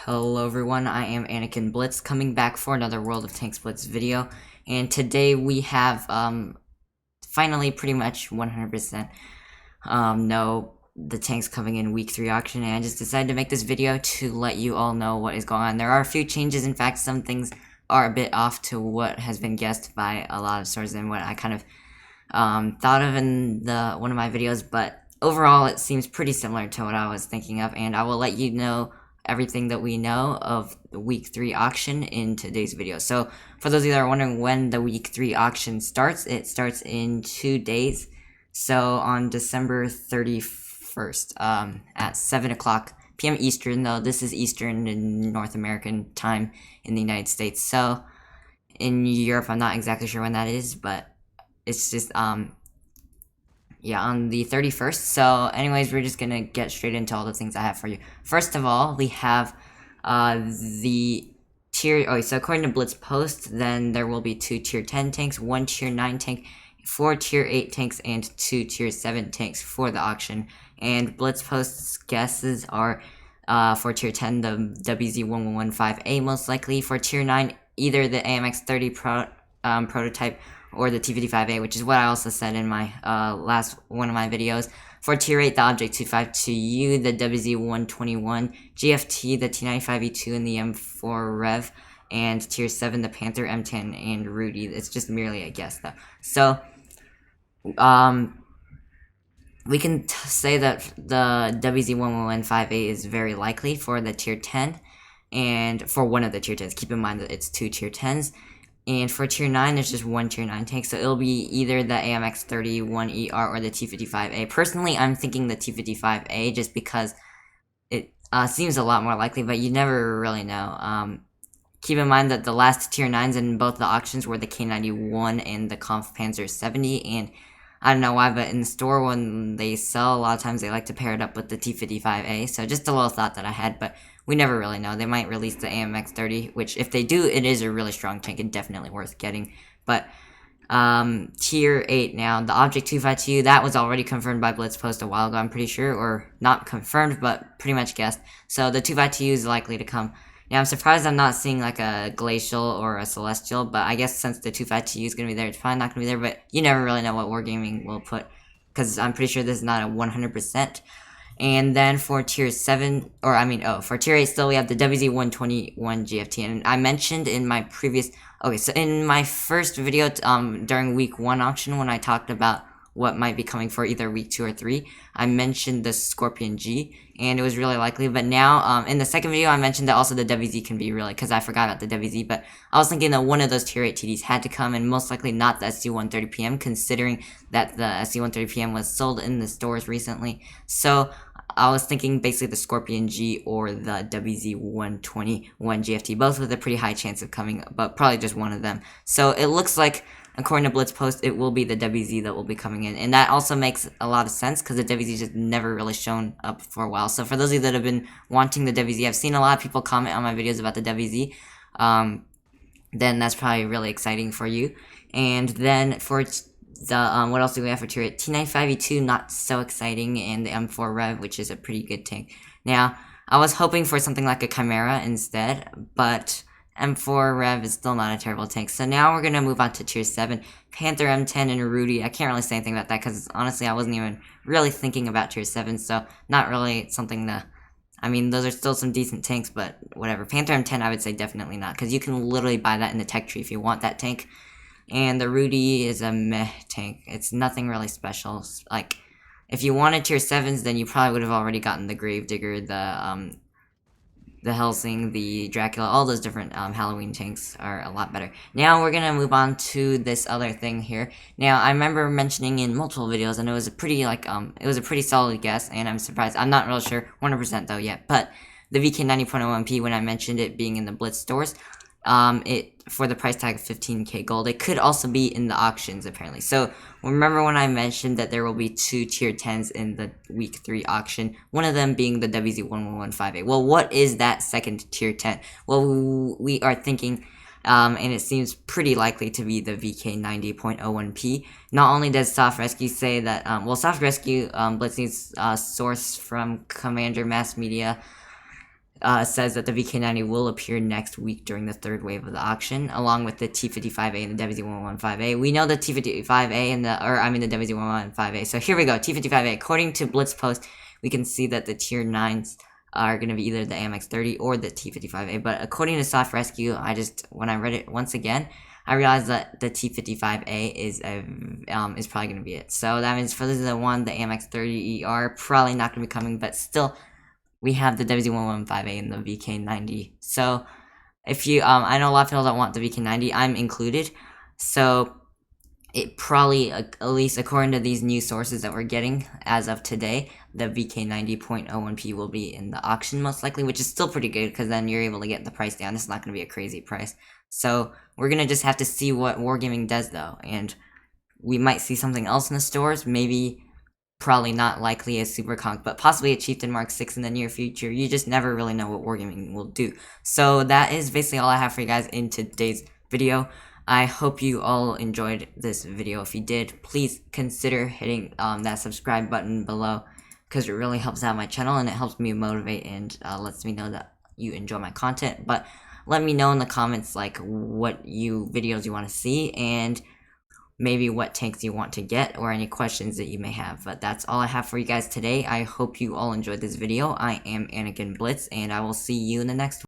Hello everyone, I am Anakin Blitz coming back for another World of Tanks Blitz video, and today we have finally pretty much 100% know the tanks coming in week 3 auction, and I just decided to make this video to let you all know what is going on. There are a few changes. In fact, some things are a bit off to what has been guessed by a lot of sources and what I kind of thought of in one of my videos, but overall it seems pretty similar to what I was thinking of, and I will let you know everything that we know of the week 3 auction in today's video. So for those of you that are wondering when the week 3 auction starts, it starts in 2 days. So on December 31st at 7 o'clock p.m. Eastern, though this is Eastern in North American time in the United States. So in Europe, I'm not exactly sure when that is, but it's just yeah, on the 31st. So anyways, we're just gonna get straight into all the things I have for you. First of all, we have the tier, so according to Blitz post, then there will be 2 tier 10 tanks, 1 tier 9 tank, 4 tier 8 tanks, and 2 tier 7 tanks for the auction. And Blitz post's guesses are for tier 10, the WZ-1115A most likely. For tier 9, either the AMX-30 prototype or the T-55A, which is what I also said in my last one of my videos. For tier 8, the Object 252U, the WZ-121, GFT, the T-95E2, and the M4 Rev, and tier 7, the Panther, M10, and Rudy. It's just merely a guess, though. So, we can say that the WZ-1115A is very likely for the tier 10, and for one of the tier 10s. Keep in mind that it's 2 tier 10s. And for tier 9, there's just 1 tier 9 tank, so it'll be either the AMX-31ER or the T-55A. Personally, I'm thinking the T-55A just because it seems a lot more likely, but you never really know. Keep in mind that the last tier 9s in both the auctions were the K91 and the Kampfpanzer 70, and I don't know why, but in the store when they sell, a lot of times they like to pair it up with the T-55A, so just a little thought that I had, but we never really know. They might release the AMX-30, which if they do, it is a really strong tank and definitely worth getting. But tier 8 now, the Object 252, that was already confirmed by Blitz post a while ago, I'm pretty sure, or not confirmed, but pretty much guessed. So the 252 is likely to come. Now, I'm surprised I'm not seeing like a Glacial or a Celestial, but I guess since the 252 is going to be there, it's probably not going to be there, but you never really know what Wargaming will put, because I'm pretty sure this is not a 100%. And then for tier 7, for tier 8 still, we have the WZ-121 GFT, and I mentioned in my previous, so in my first video, during week 1 auction, when I talked about what might be coming for either week 2 or 3, I mentioned the Scorpion G, and it was really likely, but now, in the second video, I mentioned that also the WZ can be really, because I forgot about the WZ, but I was thinking that one of those tier 8 TDs had to come, and most likely not the SC-130PM, considering that the SC-130PM was sold in the stores recently. So I was thinking basically the Scorpion G or the WZ-121 GFT, both with a pretty high chance of coming, but probably just one of them. So it looks like, according to Blitz post, it will be the WZ that will be coming in, and that also makes a lot of sense because the WZ just never really shown up for a while. So for those of you that have been wanting the WZ, I've seen a lot of people comment on my videos about the WZ, then that's probably really exciting for you. And then for the what else do we have for tier 8? T-95E2, not so exciting, and the M4 Rev, which is a pretty good tank. Now, I was hoping for something like a Chimera instead, but M4 Rev is still not a terrible tank. So now we're going to move on to tier 7. Panther, M10, and Rudy. I can't really say anything about that because honestly I wasn't even really thinking about tier 7, so not really something that, I mean, those are still some decent tanks, but whatever. Panther M10, I would say definitely not, because you can literally buy that in the tech tree if you want that tank. And the Rudy is a meh tank. It's nothing really special. Like, if you wanted tier 7s, then you probably would have already gotten the Gravedigger, the Helsing, the Dracula, all those different Halloween tanks are a lot better. Now we're gonna move on to this other thing here. Now I remember mentioning in multiple videos, and it was a pretty it was a pretty solid guess, and I'm surprised. I'm not real sure 100% though yet, but the VK90.01P, when I mentioned it being in the Blitz stores, it for the price tag of 15k gold, it could also be in the auctions apparently. So remember when I mentioned that there will be 2 tier 10s in the week 3 auction, one of them being the WZ-1115A. Well, what is that second tier 10? Well, we are thinking, and it seems pretty likely to be the VK90.01P. Not only does Soft Rescue say that, Soft Rescue, Blitz needs source from Commander Mass Media, says that the VK90 will appear next week during the third wave of the auction, along with the T55A and the WZ115A. We know the T55A and the WZ115A. So here we go, T55A. According to Blitz post, we can see that the tier 9s are going to be either the AMX30 or the T55A. But according to Soft Rescue, when I read it once again, I realized that the T55A is probably going to be it. So that means for the AMX30ER, probably not going to be coming, but still, we have the WZ115A and the VK90. So if you, I know a lot of people don't want the VK90, I'm included. So it probably, at least according to these new sources that we're getting as of today, the VK90.01P will be in the auction most likely, which is still pretty good because then you're able to get the price down. It's not going to be a crazy price. So we're going to just have to see what Wargaming does though, and we might see something else in the stores, maybe, probably not likely a Super Conch, but possibly a Chieftain Mark 6 in the near future. You just never really know what Wargaming will do. So that is basically all I have for you guys in today's video. I hope you all enjoyed this video. If you did, please consider hitting that subscribe button below, because it really helps out my channel and it helps me motivate and lets me know that you enjoy my content. But let me know in the comments like what videos you want to see and maybe what tanks you want to get or any questions that you may have. But that's all I have for you guys today. I hope you all enjoyed this video. I am Anakin Blitz, and I will see you in the next one.